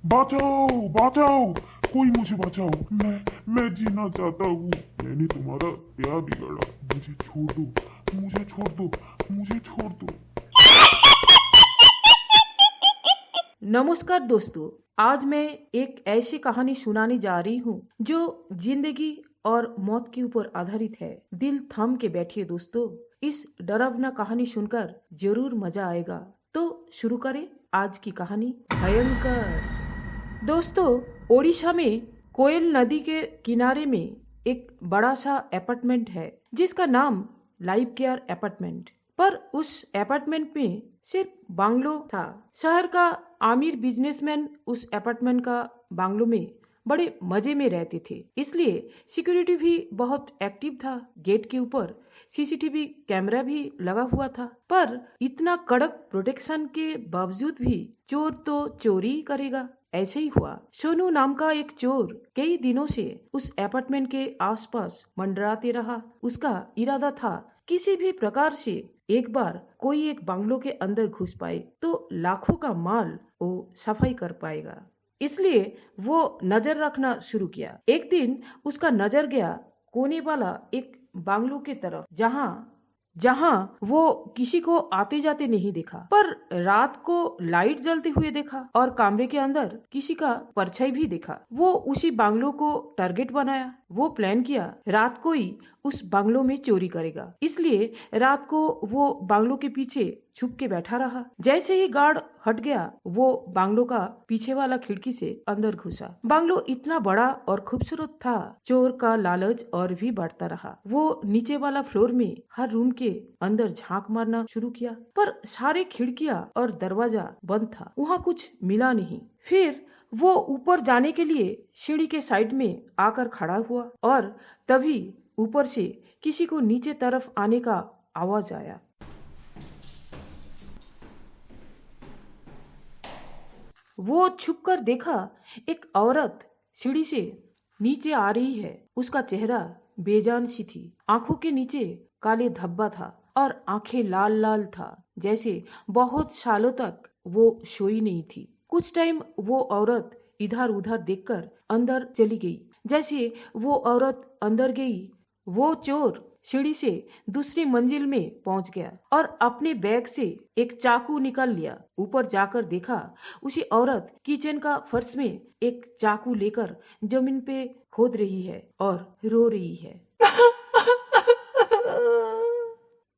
बचाओ बचाओ, कोई मुझे बचाओ। मैं जीना चाहता हूँ। मैंने तुम्हारा क्या बिगाड़ा? मुझे छोड़ दो, मुझे छोड़ दो, मुझे छोड़ दो। नमस्कार दोस्तों, आज मैं एक ऐसी कहानी सुनाने जा रही हूँ जो जिंदगी और मौत के ऊपर आधारित है। दिल थाम के बैठिए दोस्तों, इस डरावना कहानी सुनकर जरूर मजा आएगा। तो शुरू करें आज की कहानी, भयंकर। दोस्तों, ओडिशा में कोयल नदी के किनारे में एक बड़ा सा अपार्टमेंट है जिसका नाम लाइफ केयर अपार्टमेंट। पर उस अपार्टमेंट में सिर्फ बांग्लो था। शहर का आमिर बिजनेसमैन उस अपार्टमेंट का बांग्लो में बड़े मजे में रहते थे, इसलिए सिक्योरिटी भी बहुत एक्टिव था। गेट के ऊपर सीसीटीवी कैमरा भी लगा हुआ था। पर इतना कड़क प्रोटेक्शन के बावजूद भी चोर तो चोरी ही करेगा, ऐसे ही हुआ। सोनू नाम का एक चोर कई दिनों से उस अपार्टमेंट के आसपास मंडराते रहा। उसका इरादा था किसी भी प्रकार से एक बार कोई एक बांग्लो के अंदर घुस पाए तो लाखों का माल वो सफाई कर पाएगा, इसलिए वो नजर रखना शुरू किया। एक दिन उसका नजर गया कोने वाला एक बांग्लो के तरफ, जहां जहां वो किसी को आते जाते नहीं देखा, पर रात को लाइट जलते हुए देखा और कमरे के अंदर किसी का परछाई भी देखा। वो उसी बांग्लो को टारगेट बनाया। वो प्लान किया रात को ही उस बांग्लो में चोरी करेगा, इसलिए रात को वो बांग्लो के पीछे छुप के बैठा रहा। जैसे ही गार्ड हट गया, वो बांग्लो का पीछे वाला खिड़की से अंदर घुसा। बांग्लो इतना बड़ा और खूबसूरत था, चोर का लालच और भी बढ़ता रहा। वो नीचे वाला फ्लोर में हर रूम के अंदर झांक मारना शुरू किया, पर सारे खिड़कियां और दरवाजा बंद था, वहाँ कुछ मिला नहीं। फिर वो ऊपर जाने के लिए सीढ़ी के साइड में आकर खड़ा हुआ और तभी ऊपर से किसी को नीचे तरफ आने का आवाज आया। वो छुपकर देखा एक औरत सीढ़ी से नीचे आ रही है। उसका चेहरा बेजान सी थी, आंखों के नीचे काले धब्बा था और आंखें लाल लाल था, जैसे बहुत सालों तक वो सोई नहीं थी। कुछ टाइम वो औरत इधर उधर देखकर अंदर चली गई। जैसे वो औरत अंदर गई, वो चोर सीढ़ी से दूसरी मंजिल में पहुंच गया और अपने बैग से एक चाकू निकाल लिया। ऊपर जाकर देखा उसी औरत किचन का फर्श में एक चाकू लेकर जमीन पे खोद रही है और रो रही है।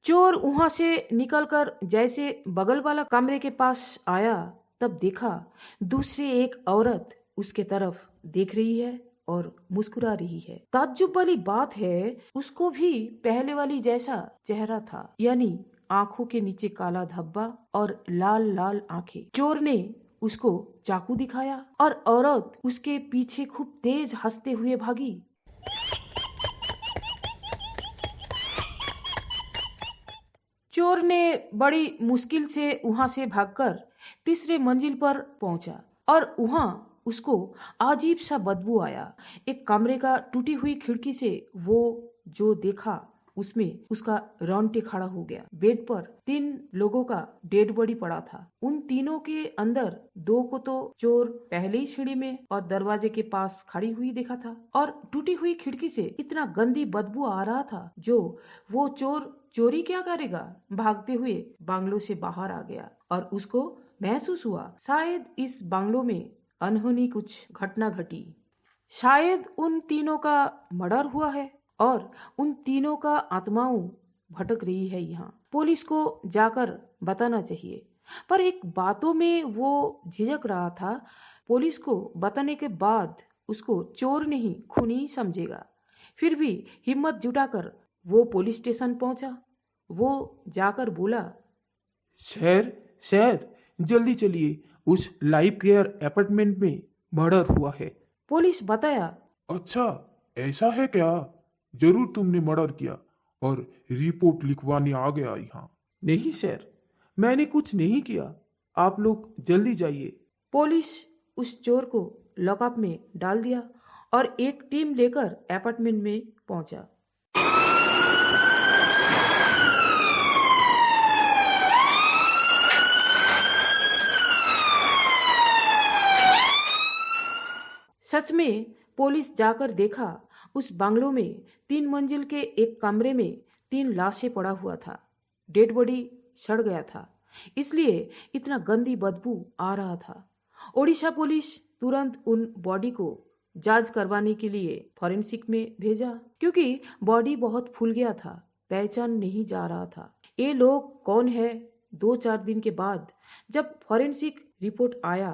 चोर वहां से निकलकर जैसे बगल वाला कमरे के पास आया, तब देखा दूसरी एक औरत उसके तरफ देख रही है और मुस्कुरा रही है। ताज्जुब वाली बात है, उसको भी पहले वाली जैसा चेहरा था, यानी आंखों के नीचे काला धब्बा और लाल लाल आंखें। चोर ने उसको चाकू दिखाया और औरत उसके पीछे खूब तेज हंसते हुए भागी। चोर ने बड़ी मुश्किल से वहां से भागकर तीसरे मंजिल पर पहुंचा और वहां उसको अजीब सा बदबू आया। एक कमरे का टूटी हुई खिड़की से वो जो देखा, उसमें उसका रोंगटे खड़ा हो गया। बेड पर 3 लोगों का डेड बॉडी पड़ा था। उन तीनों के अंदर 2 को तो चोर पहले ही सीढ़ी में और दरवाजे के पास खड़ी हुई देखा था, और टूटी हुई खिड़की से इतना गंदी बदबू आ रहा था जो वो चोर चोरी क्या करेगा, भागते हुए बांग्लो से बाहर आ गया और उसको महसूस हुआ शायद इस बांग्लो में अनहोनी कुछ घटना घटी। शायद उन तीनों का मर्डर हुआ है और उन तीनों का आत्माओं भटक रही है यहाँ। पुलिस को जाकर बताना चाहिए, पर एक बातों में वो झिझक रहा था। पुलिस को बताने के बाद उसको चोर नहीं खूनी समझेगा। फिर भी हिम्मत जुटाकर वो पुलिस स्टेशन पहुंचा। वो जाकर बोला, सर सर, जल्दी चलिए, उस लाइफ केयर अपार्टमेंट में मर्डर हुआ है। पुलिस बताया, अच्छा, ऐसा है क्या? जरूर तुमने मर्डर किया और रिपोर्ट लिखवाने आ गया यहाँ। नहीं सर, मैंने कुछ नहीं किया, आप लोग जल्दी जाइए। पुलिस उस चोर को लॉकअप में डाल दिया और एक टीम लेकर अपार्टमेंट में पहुंचा। सच में पुलिस जाकर देखा, उस बंगलो में 3 मंजिल के एक कमरे में 3 लाशें पड़ा हुआ था। डेड बॉडी सड़ गया था, इसलिए इतना गंदी बदबू आ रहा था। ओडिशा पुलिस तुरंत उन बॉडी को जांच करवाने के लिए फॉरेंसिक में भेजा, क्योंकि बॉडी बहुत फूल गया था, पहचान नहीं जा रहा था ये लोग कौन है। 2-4 दिन के बाद जब फॉरेंसिक रिपोर्ट आया,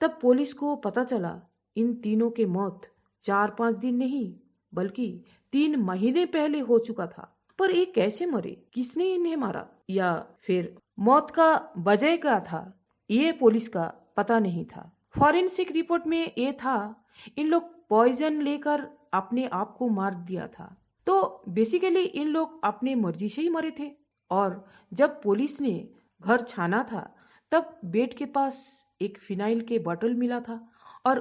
तब पुलिस को पता चला इन तीनों की मौत 4-5 दिन नहीं बल्कि 3 महीने पहले हो चुका था। पर ये कैसे मरे, किसने इन्हें मारा, या फिर मौत का वजह क्या था, ये पुलिस का पता नहीं था। फॉरेंसिक रिपोर्ट में ये था, इन लोग पॉइजन लेकर अपने आप को मार दिया था। तो बेसिकली इन लोग अपने मर्जी से ही मरे थे। और जब पुलिस ने घर छाना था, तब बेड के पास एक फिनाइल के बोतल मिला था और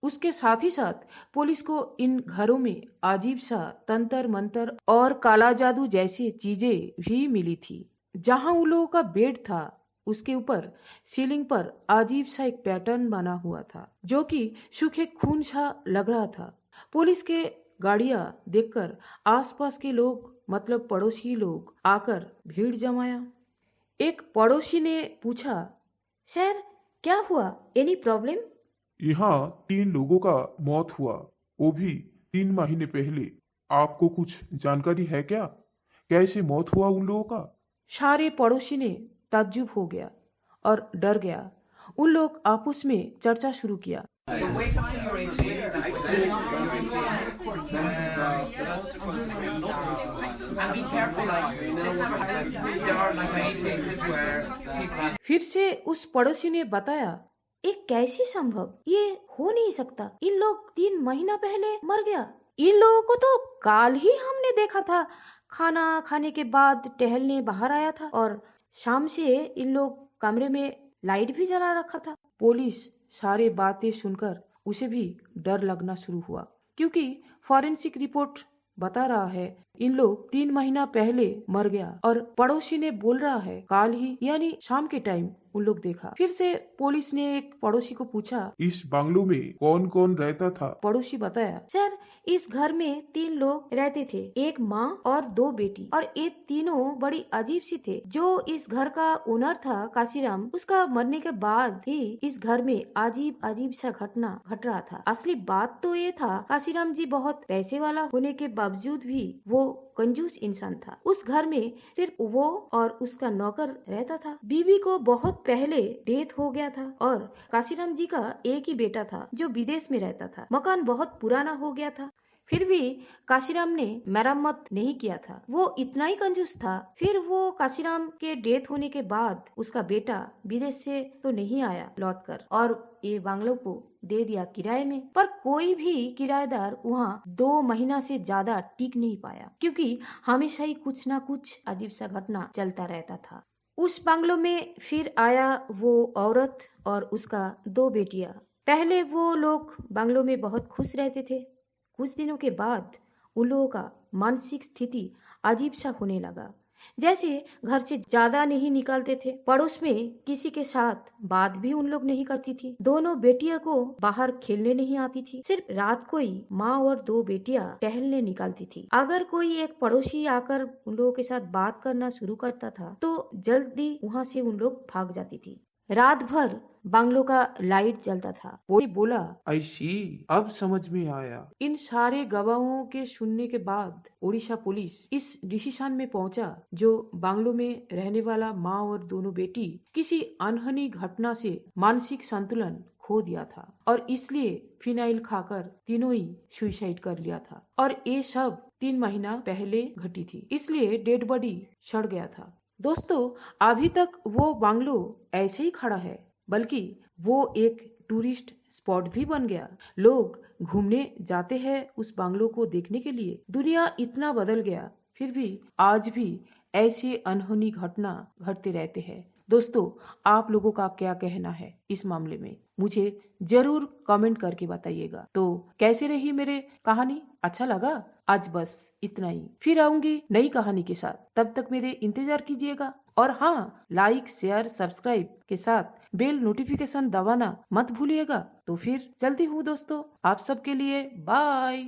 उसके साथ ही साथ पुलिस को इन घरों में अजीब सा तंत्र मंत्र और काला जादू जैसी चीजें भी मिली थी। जहां उन लोगों का बेड था, उसके ऊपर सीलिंग पर अजीब सा एक पैटर्न बना हुआ था, जो कि सूखे खून सा लग रहा था। पुलिस के गाड़ियां देखकर आसपास के लोग, मतलब पड़ोसी लोग, आकर भीड़ जमाया। एक पड़ोसी ने पूछा, सर क्या हुआ, एनी प्रॉब्लम? यहाँ 3 लोगों का मौत हुआ, वो भी 3 महीने पहले। आपको कुछ जानकारी है क्या, कैसे मौत हुआ उन लोगों का? सारे पड़ोसी ने ताज्जुब हो गया और डर गया। उन लोग आपस में चर्चा शुरू किया। फिर से उस पड़ोसी ने बताया, एक कैसे संभव, ये हो नहीं सकता, इन लोग 3 महीना पहले मर गया। इन लोगों को तो काल ही हमने देखा था, खाना खाने के बाद टहलने बाहर आया था और शाम से इन लोग कमरे में लाइट भी जला रखा था। पुलिस सारे बातें सुनकर उसे भी डर लगना शुरू हुआ, क्योंकि फॉरेंसिक रिपोर्ट बता रहा है इन लोग 3 महीना पहले मर गया और पड़ोसी ने बोल रहा है काल ही, यानी शाम के टाइम उन लोग देखा। फिर से पुलिस ने एक पड़ोसी को पूछा, इस बंगलो में कौन कौन रहता था? पड़ोसी बताया, सर इस घर में 3 लोग रहते थे, एक माँ और 2 बेटी, और ये तीनों बड़ी अजीब सी थे। जो इस घर का ओनर था काशीराम, उसका मरने के बाद ही इस घर में अजीब अजीब सा घटना घट रहा था। असली बात तो ये था, काशीराम जी बहुत पैसे वाला होने के बावजूद भी वो कंजूस इंसान था। उस घर में सिर्फ वो और उसका नौकर रहता था। बीवी को बहुत पहले डेथ हो गया था और काशीराम जी का एक ही बेटा था जो विदेश में रहता था। मकान बहुत पुराना हो गया था, फिर भी काशीराम ने मरम्मत नहीं किया था। वो इतना ही कंजूस था। फिर वो काशीराम के डेथ होने के बाद उसका बेटा विदेश से तो नहीं आया लौटकर, और ये बांग्लो को दे दिया किराए में। पर कोई भी किराएदार वहाँ 2 महीना से ज्यादा टिक नहीं पाया, क्योंकि हमेशा ही कुछ ना कुछ अजीब सा घटना चलता रहता था। उस बांग्लो में फिर आया वो औरत और उसका 2 बेटियां। पहले वो लोग बांग्लो में बहुत खुश रहते थे। कुछ दिनों के बाद उन लोगों का मानसिक स्थिति अजीब सा होने लगा, जैसे घर से ज्यादा नहीं निकलते थे। पड़ोस में किसी के साथ बात भी उन लोग नहीं करती थी। दोनों बेटियों को बाहर खेलने नहीं आती थी। सिर्फ रात को ही माँ और 2 बेटियां टहलने निकलती थी। अगर कोई एक पड़ोसी आकर उन लोगों के साथ बात करना शुरू करता था तो जल्दी वहाँ से उन लोग भाग जाती थी। रात भर बांग्लो का लाइट जलता था। कोई बोला, आई सी, अब समझ में आया। इन सारे गवाहों के सुनने के बाद ओडिशा पुलिस इस डिसीजन में पहुंचा, जो बांग्लो में रहने वाला माँ और दोनों बेटी किसी अनहोनी घटना से मानसिक संतुलन खो दिया था और इसलिए फिनाइल खाकर तीनों ही सुसाइड कर लिया था। और ये सब 3 महीना पहले घटी थी, इसलिए डेड बॉडी सड़ गया था। दोस्तों, अभी तक वो बांग्लो ऐसे ही खड़ा है, बल्कि वो एक टूरिस्ट स्पॉट भी बन गया। लोग घूमने जाते हैं उस बांग्लो को देखने के लिए। दुनिया इतना बदल गया, फिर भी आज भी ऐसे अनहोनी घटना घटते रहते हैं, दोस्तों, आप लोगों का क्या कहना है इस मामले में, मुझे जरूर कमेंट करके बताइएगा। तो कैसे रही मेरे कहानी, अच्छा लगा? आज बस इतना ही, फिर आऊंगी नई कहानी के साथ, तब तक मेरे इंतजार कीजिएगा। और हाँ, लाइक शेयर सब्सक्राइब के साथ बेल नोटिफिकेशन दबाना मत भूलिएगा। तो फिर चलती हूँ दोस्तों, आप सबके लिए बाय।